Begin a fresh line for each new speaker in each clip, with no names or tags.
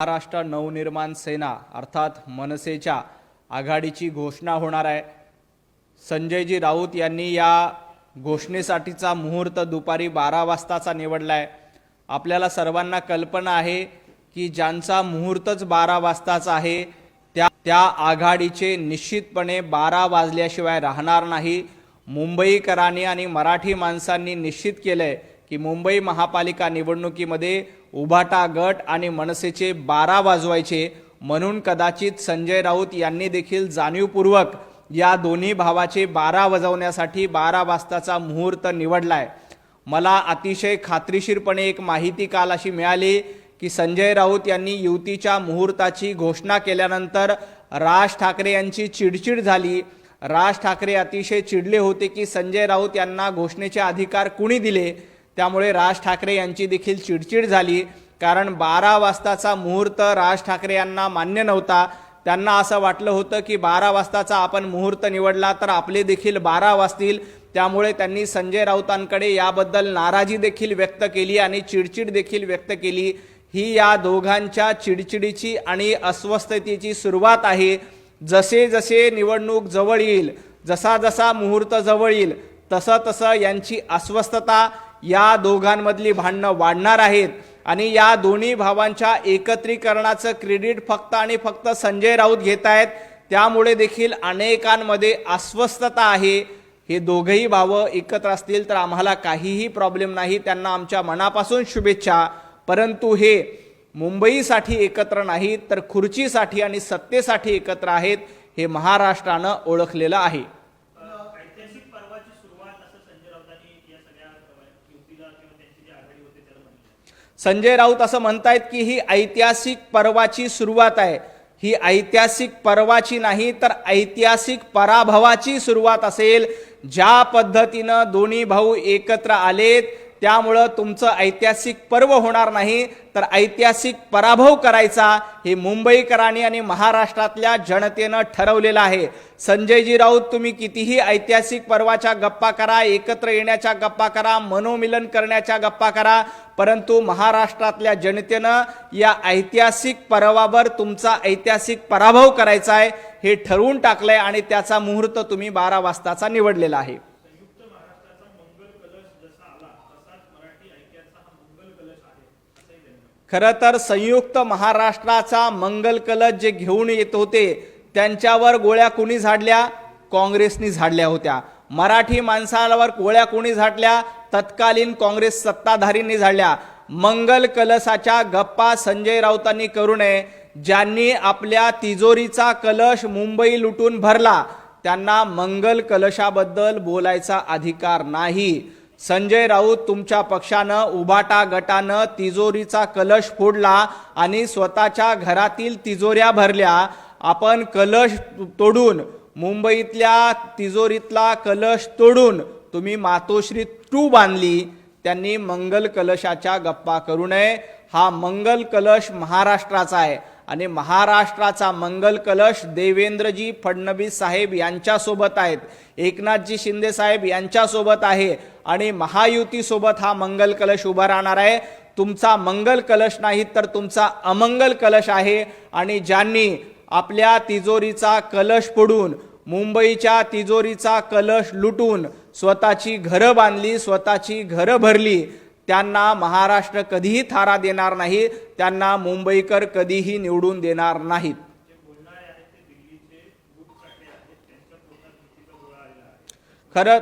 महाराष्ट्र नवनिर्माण सेना अर्थात मनसेच्या आघाडीची घोषणा होणार आहे। संजयजी राऊत यांनी या घोषणेसाठीचा मुहूर्त दुपारी 12 वाजताचा निवडलाय। आपल्याला सर्वांना कल्पना आहे की ज्यांचा मुहूर्तच 12 वाजताचा आहे त्या आघाडीचे निश्चितपणे 12 वाजल्याशिवाय राहणार नाही। मुंबईकरांनी आणि मराठी माणसांनी निश्चित केलंय की मुंबई महापालिका निवडणुकीमध्ये उभाटा गट आणि मनसेचे 12 वाजवायचे, म्हणून कदाचित संजय राऊत यांनी देखील जाणीवपूर्वक या दोन्ही भावाचे 12 वाजवण्यासाठी 12 वाजताचा मुहूर्त निवडलाय। मला अतिशय खात्रीशीरपणे एक माहिती काल अशी मिळाली की संजय राऊत यांनी युतीच्या मुहूर्ताची घोषणा केल्यानंतर राज ठाकरे यांची चिडचिड झाली। राज ठाकरे अतिशय चिडले होते की संजय राऊत यांना घोषणेचे अधिकार कुणी दिले, त्यामुळे राज ठाकरे यांची देखील चिडचिड झाली। कारण 12 वाजताचा मुहूर्त राज ठाकरे यांना मान्य नव्हता। त्यांना असं वाटलं होतं की 12 वाजताचा आपण मुहूर्त निवडला तर आपले देखील 12 वाजतील, त्यामुळे त्यांनी संजय राऊतांकडे याबद्दल नाराजी देखील व्यक्त केली आणि चिडचिड देखील व्यक्त केली। ही या दोघांच्या चिडचिडीची आणि अस्वस्थतेची सुरुवात आहे। जसे जसे निवडणूक जवळ येईल, जसा जसा मुहूर्त जवळ येईल, तसं तसं यांची अस्वस्थता, या दोघांमधली भांडणं वाढणार आहेत आणि या दोन्ही भावांच्या एकत्रीकरणाचं क्रेडिट फक्त आणि फक्त संजय राऊत घेत आहेत। त्यामुळे देखील अनेकांमध्ये अस्वस्थता आहे। हे दोघेही भाव एकत्र असतील तर आम्हाला काहीही प्रॉब्लेम नाही, त्यांना आमच्या मनापासून शुभेच्छा। परंतु हे मुंबईसाठी एकत्र नाहीत तर खुर्चीसाठी आणि सत्तेसाठी एकत्र आहेत, हे महाराष्ट्रानं ओळखलेलं आहे। संजय राऊत असं म्हणतायत की ही ऐतिहासिक पर्वाची सुरुवात आहे। ही ऐतिहासिक पर्वाची नाही तर ऐतिहासिक पराभवाची सुरुवात असेल। ज्या पद्धतीनं दोन्ही भाऊ एकत्र आलेत त्यामुळे तुमचं ऐतिहासिक पर्व होणार नाही तर ऐतिहासिक पराभव करायचा हे मुंबईकरांनी आणि महाराष्ट्रातल्या जनतेनं ठरवलेलं आहे। संजयजी राऊत, तुम्ही कितीही ऐतिहासिक पर्वाच्या गप्पा करा, एकत्र येण्याच्या गप्पा करा, मनोमिलन करण्याच्या गप्पा करा, परंतु महाराष्ट्रातल्या जनतेनं या ऐतिहासिक पर्वावर तुमचा ऐतिहासिक पराभव करायचा आहे हे ठरवून टाकलंय आणि त्याचा मुहूर्त तुम्ही 12 वाजताचा निवडलेला आहे। खरं तर संयुक्त महाराष्ट्राचा मंगल कलश जे घेऊन येत होते त्यांच्यावर गोळ्या कोणी झाडल्या? काँग्रेसनी झाडल्या होत्या। मराठी माणसावर गोळ्या कोणी झाडल्या? तत्कालीन काँग्रेस सत्ताधारींनी झाडल्या। मंगल कलशाच्या गप्पा संजय राऊतांनी करू नये। ज्यांनी आपल्या तिजोरीचा कलश मुंबई लुटून भरला त्यांना मंगल कलशाबद्दल बोलायचा अधिकार नाही। संजय राऊत, तुमच्या पक्षानं उभाटा गटानं तिजोरीचा कलश फोडला आणि स्वतःच्या घरातील तिजोऱ्या भरल्या। आपण कलश तोडून, मुंबईतल्या तिजोरीतला कलश तोडून तुम्ही मातोश्री 2 बांधली। त्यांनी मंगल कलशाच्या गप्पा करू नये। हा मंगल कलश महाराष्ट्राचा आहे आणि महाराष्ट्राचा मंगल कलश देवेंद्रजी फडणवीस साहेब यांच्यासोबत आहेत, एकनाथजी शिंदे साहेब यांच्यासोबत आहे आणि महायुती सोबत हा मंगल कलश उभा राहणार आहे। तुमचा मंगल कलश नाही तर तुमचा अमंगल कलश आहे। आणि ज्यांनी आपल्या तिजोरीचा कलश फोडून, मुंबईच्या तिजोरीचा कलश लुटून स्वतःची घरं बांधली, स्वतःची घरं भरली, त्यांना महाराष्ट्र कधीही थारा देणार नाही, त्यांना मुंबईकर कधीही निवडून देणार नाहीत। खरं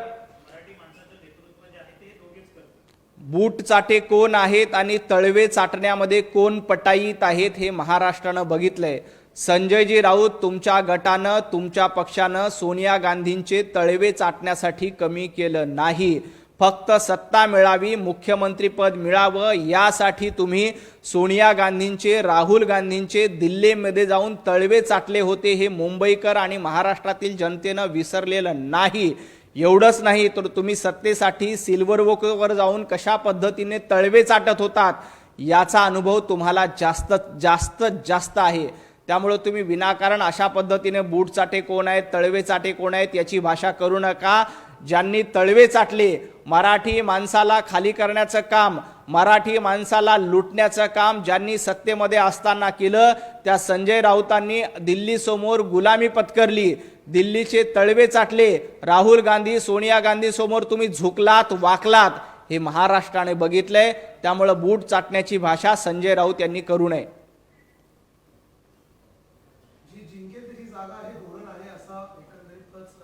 बूट चाटे कोण आहेत आणि तळवे चाटण्यामध्ये कोण पटाईत आहेत हे महाराष्ट्रानं बघितलंय। संजयजी राऊत, तुमच्या गटानं, तुमच्या पक्षानं सोनिया गांधींचे तळवे चाटण्यासाठी कमी केलं नाही। फक्त सत्ता मिळावी, मुख्यमंत्रीपद मिळावं यासाठी तुम्ही सोनिया गांधींचे, राहुल गांधींचे दिल्लीमध्ये जाऊन तळवे चाटले होते, हे मुंबईकर आणि महाराष्ट्रातील जनतेनं विसरलेलं नाही। एवढंच नाही तर तुम्ही सत्तेसाठी सिल्वर वॉकवर जाऊन कशा पद्धतीने तळवे चाटत होतात याचा अनुभव तुम्हाला जास्त आहे। त्यामुळे तुम्ही विनाकारण अशा पद्धतीने बूट चाटे कोण आहेत, तळवे चाटे कोण आहेत याची भाषा करू नका। ज्यांनी तळवे चाटले, मराठी माणसाला खाली करण्याचं काम, मराठी माणसाला लुटण्याचं काम ज्यांनी सत्तेमध्ये असताना केलं, त्या संजय राऊतांनी दिल्लीसमोर गुलामी पत्करली, दिल्लीचे तळवे चाटले, राहुल गांधी सोनिया गांधी समोर तुम्ही झुकलात, वाकलात, हे महाराष्ट्राने बघितलंय. त्यामुळे बूट चाटण्याची भाषा संजय राऊत यांनी करू नये.
जी जिंकेल त्याची जागा हे धोरण आहे असं एकंदरीतच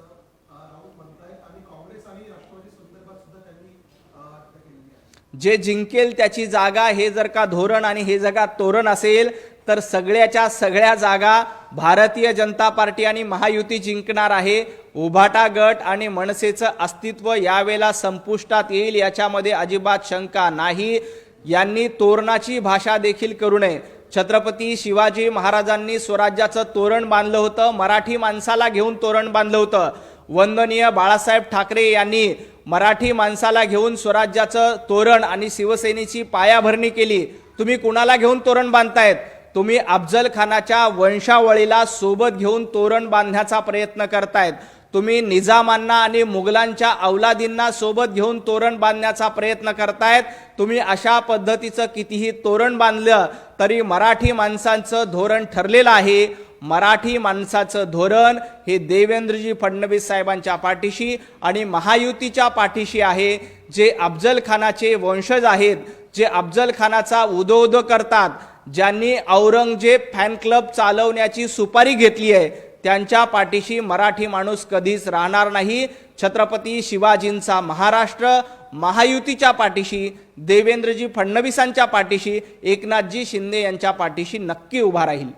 राऊत म्हणतायत आणि काँग्रेस आणि राष्ट्रवादी संदर्भात सुद्धा त्यांनी टीका केलेली आहे.
जे जिंकेल त्याची जागा हे जर का धोरण आणि हे जगा तोरण असेल तर सगळ्याच्या सगळ्या जागा भारतीय जनता पार्टी आणि महायुती जिंकणार आहे. उभाटा गट आणि मनसेचं अस्तित्व यावेळेला संपुष्टात येईल याच्यामध्ये अजिबात शंका नाही. यांनी तोरणाची भाषा देखील करू नये. छत्रपती शिवाजी महाराजांनी स्वराज्याचं तोरण बांधलं होतं, मराठी माणसाला घेऊन तोरण बांधलं होतं. वंदनीय बाळासाहेब ठाकरे यांनी मराठी माणसाला घेऊन स्वराज्याचं तोरण आणि शिवसेनेची पायाभरणी केली. तुम्ही कुणाला घेऊन तोरण बांधतायत? तुम्ही अफजल खानाच्या वंशावळीला सोबत घेऊन तोरण बांधण्याचा प्रयत्न करतायत. तुम्ही निजामांना आणि मुघलांच्या अवलादींना सोबत घेऊन तोरण बांधण्याचा प्रयत्न करतायत. तुम्ही अशा पद्धतीचं कितीही तोरण बांधलं तरी मराठी माणसांचं धोरण ठरलेलं आहे. मराठी माणसाचं धोरण हे देवेंद्रजी फडणवीस साहेबांच्या पाठीशी आणि महायुतीच्या पाठीशी आहे. जे अफजल खानाचे वंशज आहेत, जे अफजल खानाचा उदोउदो करतात, ज्यांनी औरंगजेब फॅन क्लब चालवण्याची सुपारी घेतली आहे, त्यांच्या पाठीशी मराठी माणूस कधीच राहणार नाही. छत्रपती शिवाजींचा महाराष्ट्र महायुतीच्या पाठीशी, देवेंद्रजी फडणवीसांच्या पाठीशी, एकनाथजी शिंदे यांच्या पाठीशी नक्की उभा राहील.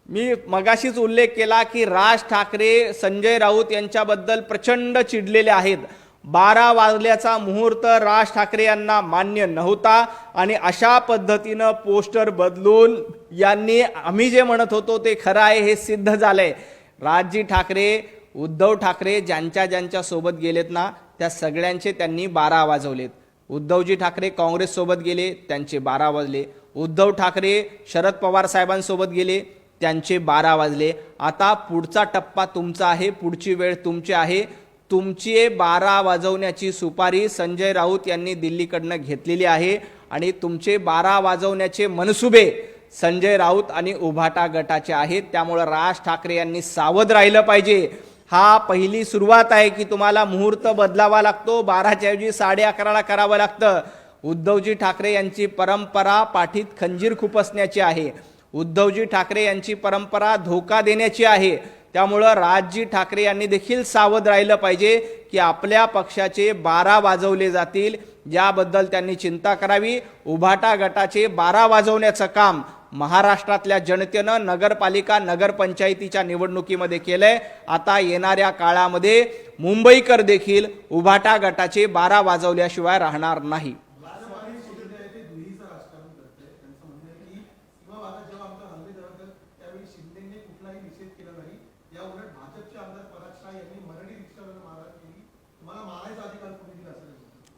मी मगाशीच उल्लेख केला की राज ठाकरे संजय राऊत यांच्याबद्दल प्रचंड चिडलेले आहेत. 12 वाजल्याचा मुहूर्त राज ठाकरे यांना मान्य नव्हता आणि अशा पद्धतीनं पोस्टर बदलून यांनी आम्ही जे म्हणत होतो ते खरं आहे हे सिद्ध झालंय. राजजी ठाकरे, उद्धव ठाकरे ज्यांच्या ज्यांच्या सोबत गेलेत ना त्या सगळ्यांचे त्यांनी 12 वाजवलेत. उद्धवजी ठाकरे काँग्रेस सोबत गेले, त्यांचे 12 वाजले. उद्धव ठाकरे शरद पवार साहेबांसोबत गेले, त्यांचे 12 वाजले. आता पुढचा टप्पा तुमचा आहे, पुढची वेळ तुमची आहे. तुमची 12 वाजवण्याची सुपारी संजय राऊत यांनी दिल्लीकडनं घेतलेली आहे आणि तुमचे 12 वाजवण्याचे मनसुबे संजय राऊत आणि उभाटा गटाचे आहेत. त्यामुळे राज ठाकरे यांनी सावध राहिलं पाहिजे. हा पहिली सुरुवात आहे की तुम्हाला मुहूर्त बदलावा लागतो, 12च्या ऐवजी 11:30ला करावं लागतं. उद्धवजी ठाकरे यांची परंपरा पाठीत खंजीर खुपसण्याची आहे. उद्धवजी ठाकरे यांची परंपरा धोका देण्याची आहे. त्यामुळं राजजी ठाकरे यांनी देखील सावध राहिलं पाहिजे की आपल्या पक्षाचे 12 वाजवले जातील याबद्दल त्यांनी चिंता करावी. उभाटा गटाचे 12 वाजवण्याचं काम महाराष्ट्रातल्या जनतेनं नगरपालिका नगरपंचायतीच्या निवडणुकीमध्ये केलंय. आता येणाऱ्या काळामध्ये मुंबईकर देखील उभाटा गटाचे 12 वाजवल्याशिवाय राहणार नाही.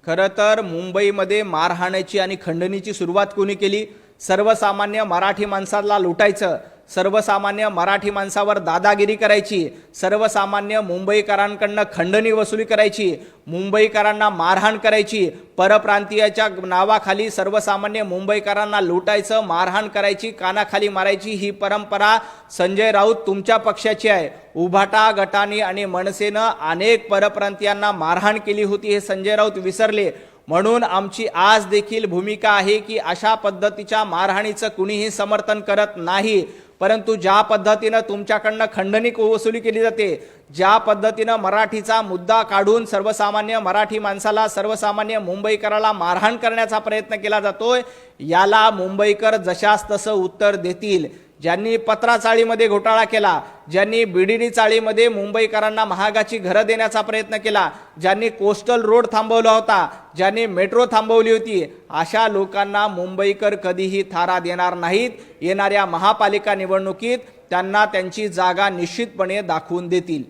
खरं तर मुंबईमध्ये मारहाणाची आणि खंडणीची सुरुवात कोणी केली? सर्वसामान्य मराठी माणसाला लुटायचं, सर्वसामान्य मराठी माणसावर दादागिरी करायची, सर्वसामान्य मुंबईकरांकडनं खंडणी वसुली करायची, मुंबईकरांना मारहाण करायची, परप्रांतीयाच्या नावाखाली सर्वसामान्य मुंबईकरांना लुटायचं, मारहाण करायची, कानाखाली मारायची ही परंपरा संजय राऊत तुमच्या पक्षाची आहे. उभाटा गटाने आणि मनसेनं अनेक परप्रांतीयांना मारहाण केली होती हे संजय राऊत विसरले. म्हणून आमची आज देखील भूमिका आहे की अशा पद्धतीच्या मारहाणीचं कुणीही समर्थन करत नाही. परंतु ज्या पद्धतीनं तुमच्याकडनं खंडणी वसुली केली जाते, ज्या पद्धतीनं मराठीचा मुद्दा काढून सर्वसामान्य मराठी माणसाला, सर्वसामान्य मुंबईकराला मारहाण करण्याचा प्रयत्न केला जातोय, याला मुंबईकर जशास तसं उत्तर देतील. ज्यांनी पत्रा चाळीमध्ये घोटाळा केला, ज्यांनी बीडीडी चाळीमध्ये मुंबईकरांना महागाची घरं देण्याचा प्रयत्न केला, ज्यांनी कोस्टल रोड थांबवला होता, ज्यांनी मेट्रो थांबवली होती, अशा लोकांना मुंबईकर कधीही थारा देणार नाहीत. येणाऱ्या महापालिका निवडणुकीत त्यांना त्यांची जागा निश्चितपणे दाखवून देतील.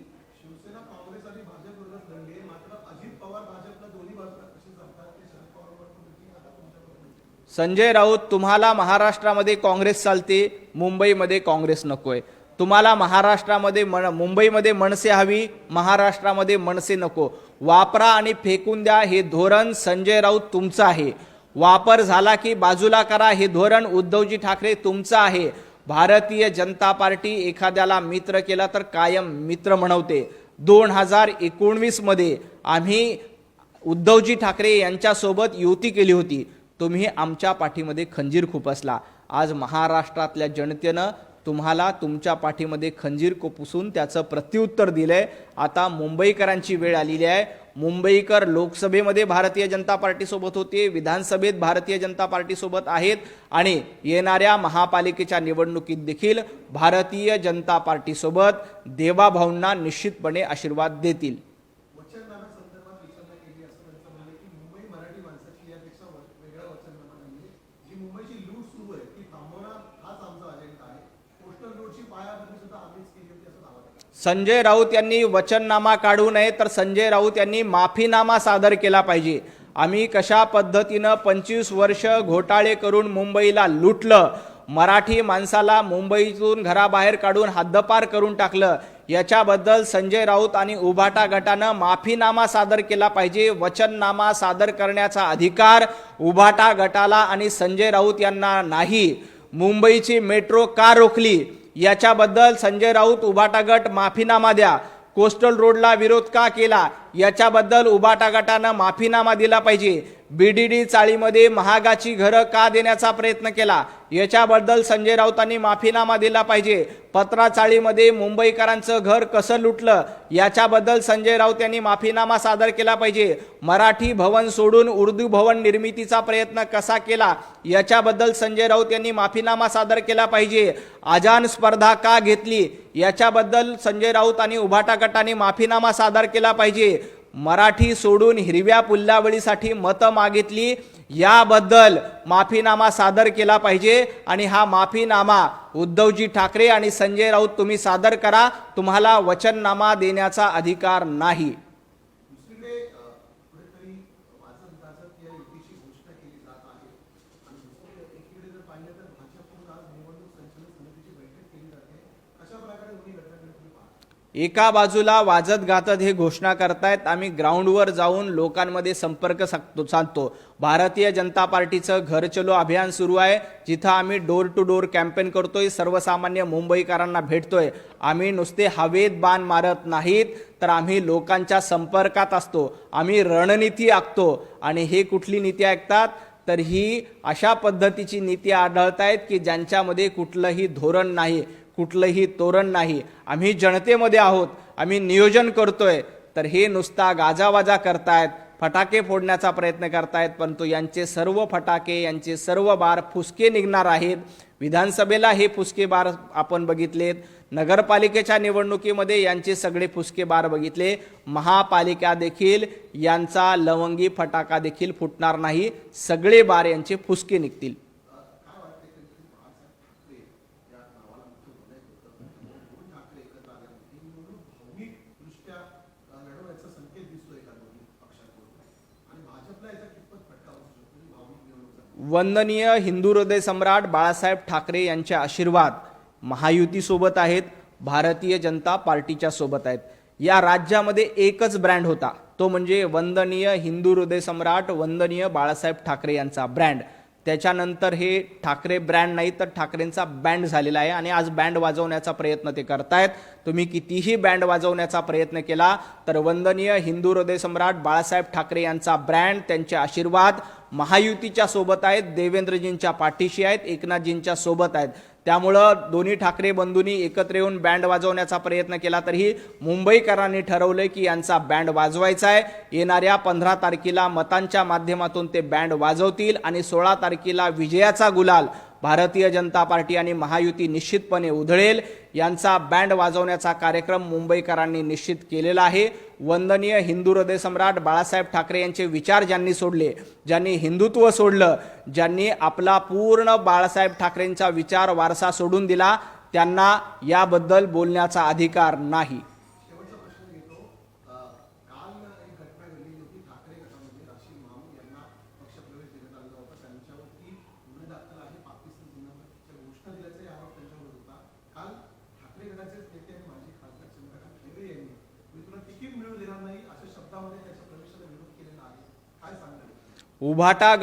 संजय राऊत, तुम्हाला महाराष्ट्रामध्ये काँग्रेस चालते, मुंबईमध्ये काँग्रेस नकोय. तुम्हाला महाराष्ट्रामध्ये मुंबईमध्ये मनसे हवी, महाराष्ट्रामध्ये मनसे नको. वापरा आणि फेकून द्या हे धोरण संजय राऊत तुमचं आहे. वापर झाला की बाजूला करा हे धोरण उद्धवजी ठाकरे तुमचं आहे. भारतीय जनता पार्टी एखाद्याला मित्र केला तर कायम मित्र म्हणवते. 2019 मध्ये आम्ही उद्धवजी ठाकरे यांच्यासोबत युती केली होती. तुम्ही आमच्या पाठीमध्ये खंजीर खुपसला. आज महाराष्ट्रातल्या जनतेनं तुम्हाला तुमच्या पाठीमध्ये खंजीर खुपसून त्याचं प्रत्युत्तर दिलंय. आता मुंबईकरांची वेळ आलेली आहे. मुंबईकर लोकसभेमध्ये भारतीय जनता पार्टीसोबत होते, विधानसभेत भारतीय जनता पार्टीसोबत आहेत आणि येणाऱ्या महापालिकेच्या निवडणुकीत देखील भारतीय जनता पार्टीसोबत देवाभाऊंना निश्चितपणे आशीर्वाद देतील.
वचननाम्यासंदर्भात विचारणा केली असं त्यांचं म्हणणं आहे की मुंबई मराठी माणसाची यापेक्षा वेगळा वचननामा नाहीये. जी मुंबईची लूट सुरू आहे ती थांबवणं हाच आमचा अजेंडा आहे. पोस्टल रोडची पायाभरणी सुद्धा आम्हीच केली होती असं दावा केला.
संजय राऊत यांनी वचननामा काढू नये तर संजय राऊत यांनी माफीनामा सादर केला पाहिजे. आम्ही कशा पद्धतीनं 25 वर्ष घोटाळे करून मुंबईला लुटलं, मराठी माणसाला मुंबईतून घराबाहेर काढून हद्दपार करून टाकलं, याच्याबद्दल संजय राऊत आणि उभाटा गटानं माफीनामा सादर केला पाहिजे. वचननामा सादर करण्याचा अधिकार उभाटा गटाला आणि संजय राऊत यांना नाही. मुंबईची मेट्रो का रोखली याच्याबद्दल संजय राऊत उभाटा गट माफीनामा द्या. कोस्टल रोडला विरोध का केला याच्याबद्दल उभाटा गटानं माफीनामा दिला पाहिजे. बीडीडी चाळीमध्ये महागाची घरं का देण्याचा प्रयत्न केला याच्याबद्दल संजय राऊतांनी माफीनामा दिला पाहिजे. पत्रा चाळीमध्ये मुंबईकरांचं घर कसं लुटलं याच्याबद्दल संजय राऊत यांनी माफीनामा सादर केला पाहिजे. मराठी भवन सोडून उर्दू भवन निर्मितीचा प्रयत्न कसा केला याच्याबद्दल संजय राऊत यांनी माफीनामा सादर केला पाहिजे. आजान स्पर्धा का घेतली याच्याबद्दल संजय राऊत आणि उभाटा गटाने माफीनामा सादर केला पाहिजे. मराठी सोडून हिरव्या पुल्लावळीसाठी मतं मागितली याबद्दल माफीनामा सादर केला पाहिजे. आणि हा माफीनामा उद्धवजी ठाकरे आणि संजय राऊत तुम्ही सादर करा. तुम्हाला वचननामा देण्याचा अधिकार नाही.
दुसरीकडे कुठेतरी वाजत गाजत या युतीची घोषणा केली जात आहे आणि एकीकडे जर पाहिलं तर भाजपकडून आज निवडणूक संचालन समितीची बैठक केली जाते. अशा प्रकारे दोन्ही घटनांकडे तुम्ही पाहता.
एका बाजूला वाजत गाजत हे घोषणा करतायत, आम्ही ग्राउंडवर जाऊन लोकांमध्ये संपर्क साधतो. भारतीय जनता पार्टीचं घर चलो अभियान सुरू आहे, जिथं आम्ही डोर टू डोर कॅम्पेन करतोय, सर्वसामान्य मुंबईकरांना भेटतोय. आम्ही नुसते हवेत बाण मारत नाहीत, तर आम्ही लोकांच्या संपर्कात असतो. आम्ही रणनीती आखतो. आणि हे कुठली नीती ऐकतात तर ही अशा पद्धतीची नीती आढळत आहेत की ज्यांच्यामध्ये कुठलंही धोरण नाही, कुठलंही तोरण नाही. आम्ही जनतेमध्ये आहोत, आम्ही नियोजन करतोय, तर हे नुसता गाजावाजा करतायत, फटाके फोडण्याचा प्रयत्न करतायत. परंतु यांचे सर्व फटाके, यांचे सर्व बार फुसके निघणार आहेत. विधानसभेला हे फुसके बार आपण बघितलेत, नगरपालिकेच्या निवडणुकीमध्ये यांचे सगळे फुसके बार बघितले. महापालिका देखील यांचा लवंगी फटाका देखील फुटणार नाही. सगळे बार यांचे फुसके निघतील. वंदनीय हिंदू हृदय सम्राट बाळासाहेब ठाकरे यांचे आशीर्वाद महायुतीसोबत आहेत, भारतीय जनता पार्टीच्या सोबत आहेत. या राज्यामध्ये एकच ब्रँड होता, तो म्हणजे वंदनीय हिंदू हृदय सम्राट वंदनीय बाळासाहेब ठाकरे यांचा ब्रँड. त्याच्यानंतर हे ठाकरे ब्रँड नाही तर ठाकरेंचा बँड झालेला आहे आणि आज बँड वाजवण्याचा प्रयत्न ते करतायत. तुम्ही कितीही बँड वाजवण्याचा प्रयत्न केला तर वंदनीय हिंदू हृदय सम्राट बाळासाहेब ठाकरे यांचा ब्रँड, त्यांचे आशीर्वाद महायुतीच्या सोबत आहेत, देवेंद्रजींच्या पाठीशी आहेत, एकनाथजींच्या सोबत आहेत. त्यामुळं दोन्ही ठाकरे बंधूंनी एकत्र येऊन बँड वाजवण्याचा प्रयत्न केला तरीही मुंबईकरांनी ठरवलंय की यांचा बँड वाजवायचा आहे. येणाऱ्या 15 तारखेला मतांच्या माध्यमातून ते बँड वाजवतील आणि 16 तारखेला विजयाचा गुलाल भारतीय जनता पार्टी आणि महायुती निश्चितपणे उधळेल. यांचा बँड वाजवण्याचा कार्यक्रम मुंबईकरांनी निश्चित केलेला आहे. वंदनीय हिंदू हृदय सम्राट बाळासाहेब ठाकरे यांचे विचार ज्यांनी सोडले, ज्यांनी हिंदुत्व सोडलं, ज्यांनी आपला पूर्ण बाळासाहेब ठाकरेंचा विचार वारसा सोडून दिला, त्यांना याबद्दल बोलण्याचा अधिकार नाही.
शेवटचा प्रश्न घेतो. काल एक घटना घडली होती ठाकरे गटामध्ये राशील मामू यांना पक्षप्रवेश देण्यात आलेला होता. त्यांच्यावरती
उभाटा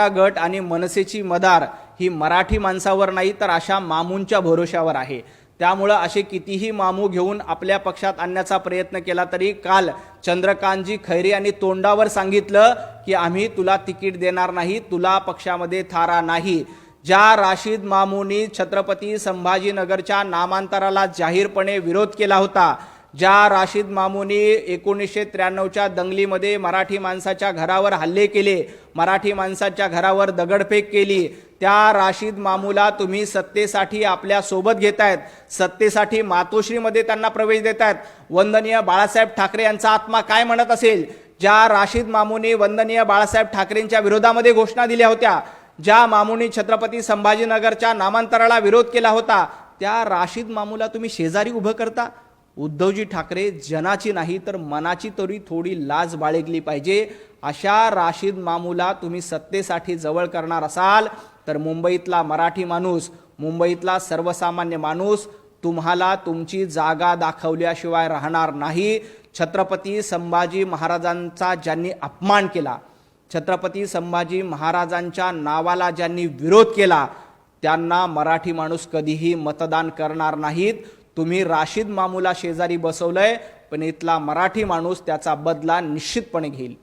गट आणि मनसेची मदार ही मराठी माणसावर नाही तर अशा मामूंच्या भरोशावर आहे. त्यामुळं असे कितीही मामू घेऊन आपल्या पक्षात आणण्याचा प्रयत्न केला तरी काल चंद्रकांतजी खैरे यांनी तोंडावर सांगितलं की आम्ही तुला तिकीट देणार नाही, तुला पक्षामध्ये थारा नाही. ज्या राशीद मामूंनी छत्रपती संभाजीनगरच्या नामांतराला जाहीरपणे विरोध केला होता, ज्या राशीद मामूंनी 1993च्या दंगलीमध्ये मराठी माणसाच्या घरावर हल्ले केले, मराठी माणसाच्या घरावर दगडफेक केली, त्या राशीद मामूला तुम्ही सत्तेसाठी आपल्या सोबत घेतायत, सत्तेसाठी मातोश्रीमध्ये त्यांना प्रवेश देतायत. वंदनीय बाळासाहेब ठाकरे यांचा आत्मा काय म्हणत असेल? ज्या राशीद मामूंनी वंदनीय बाळासाहेब ठाकरेंच्या विरोधामध्ये घोषणा दिल्या होत्या, ज्या मामूंनी छत्रपती संभाजीनगरच्या नामांतराला विरोध केला होता, त्या राशीद मामूला तुम्ही शेजारी उभं करता. उद्धवजी ठाकरे जनाची नाही तर मनाची तरी थोडी लाज बाळगली पाहिजे. अशा राशीद मामूला तुम्ही सत्तेसाठी जवळ करणार असाल तर मुंबईतला मराठी माणूस, मुंबईतला सर्वसामान्य माणूस तुम्हाला तुमची जागा दाखवल्याशिवाय राहणार नाही. छत्रपती संभाजी महाराजांचा ज्यांनी अपमान केला, छत्रपती संभाजी महाराजांच्या नावाला ज्यांनी विरोध केला, त्यांना मराठी माणूस कधीही मतदान करणार नाहीत. तुम्ही राशीद मामूला शेजारी बसवलंय, पण इथला मराठी माणूस त्याचा बदला निश्चितपणे घेईल.